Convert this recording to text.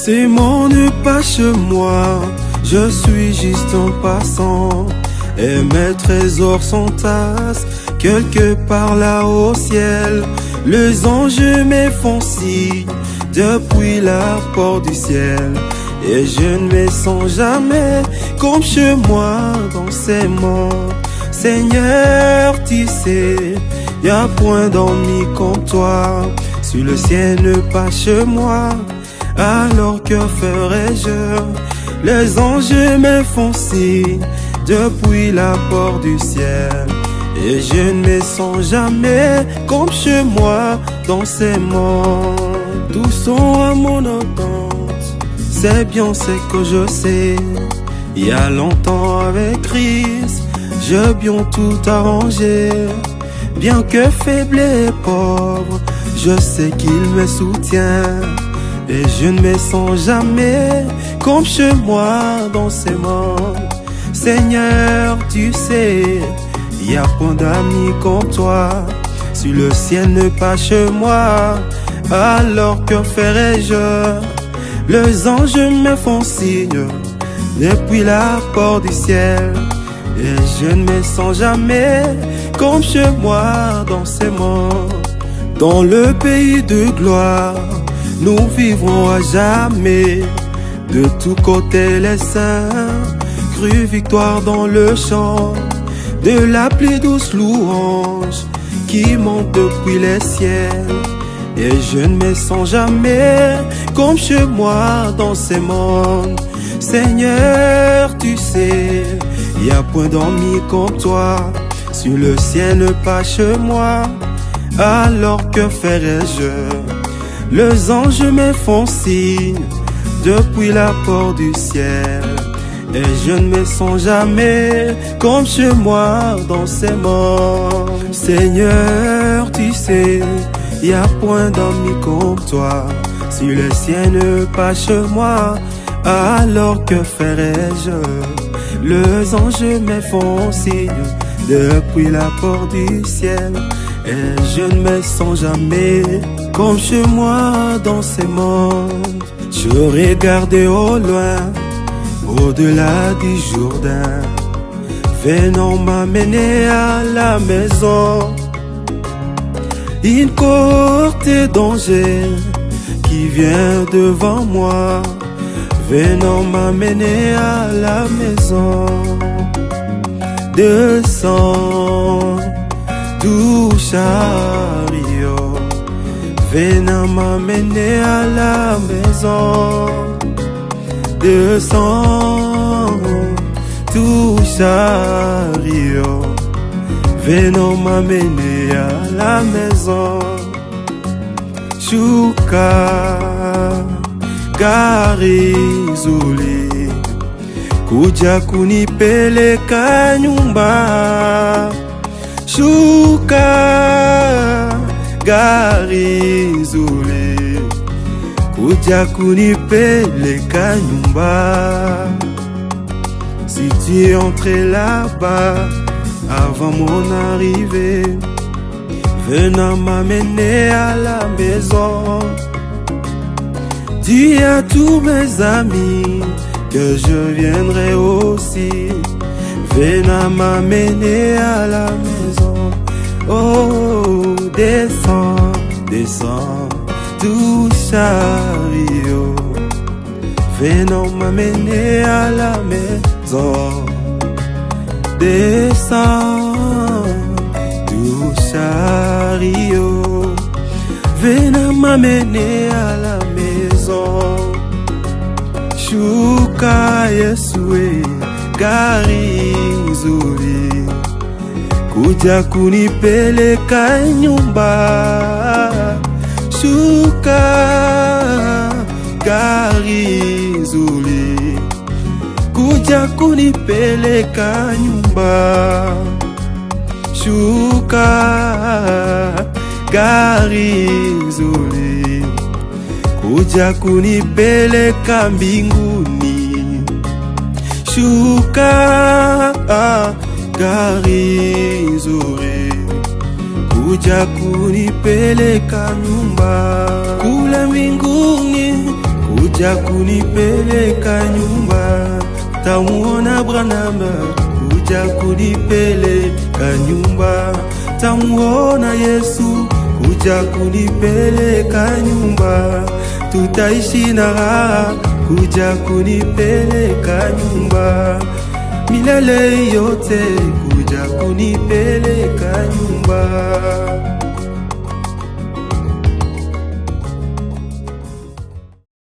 Ces mots ne pas chez moi, je suis juste un passant. Et mes trésors s'entassent quelque part là au ciel. Les anges me font signe depuis la porte du ciel. Et je ne me sens jamais comme chez moi dans ces mondes. Seigneur, tu sais, y'a point d'ami comme toi. Sur le ciel ne pas chez moi, alors que ferais-je? Les anges me font signe depuis la porte du ciel. Et je ne me sens jamais comme chez moi dans ces mondes. Tous sont à mon entente, c'est bien ce que je sais. Il y a longtemps avec Christ, j'ai bien tout arrangé. Bien que faible et pauvre, je sais qu'il me soutient. Et je ne me sens jamais comme chez moi dans ces mondes. Seigneur, tu sais, y a point d'amis comme toi. Sur le ciel ne pas chez moi, alors que ferais-je? Les anges me font signe depuis la porte du ciel. Et je ne me sens jamais comme chez moi dans ces mondes. Dans le pays de gloire, nous vivrons à jamais. De tous côtés les saints crient victoire dans le chant de la plus douce louange qui monte depuis les ciels. Et je ne me sens jamais comme chez moi dans ces mondes. Seigneur, tu sais, y a point d'amis comme toi. Sur le ciel ne pas chez moi, alors que ferais-je? Les anges me font signe depuis la porte du ciel. Et je ne me sens jamais comme chez moi dans ces mondes. Seigneur, tu sais, y a point d'amis comme toi. Sur le ciel ne pas chez moi, alors que ferais-je? Les anges me font signe depuis la porte du ciel. Et je ne me sens jamais comme chez moi dans ces mondes. Je regardais au loin, au-delà du Jourdain, venant m'amener à la maison. Une cohorte de danger qui vient devant moi, venant m'amener à la maison. Descends, doux chariot, venant m'amener à la maison. Descends, doux chariot, venant m'amener à la maison. Shuka gari zuri kuja kunipeleka nyumba. Shuka gari zuri kuja kunipeleka nyumba. Si tu es entré là-bas avant mon arrivée, venant m'amener à la maison. Dis à tous mes amis que je viendrai aussi, venant m'amener à la maison. Oh, descends, descends, doux chariot, venant m'amener à la maison. Descends, doux chariot, venant m'amener à la maison. Shuka Yesue gari zuri kuja kunipeleka nyumba. Shuka gari zuri kuja kunipeleka nyumba. Shuka gari zuri kuja kunipeleka mbinguni. Shuka gari zuri kuja kunipeleka nyumba kule mbinguni. kuja kunipeleka nyumba. Tamuona Branham kuja kunipeleka nyumba. Tamuona Yesu kuja kunipeleka nyumba. Tutaishi na raha kuja kunipeleka nyumba. Milele yote kuja kunipeleka nyumba.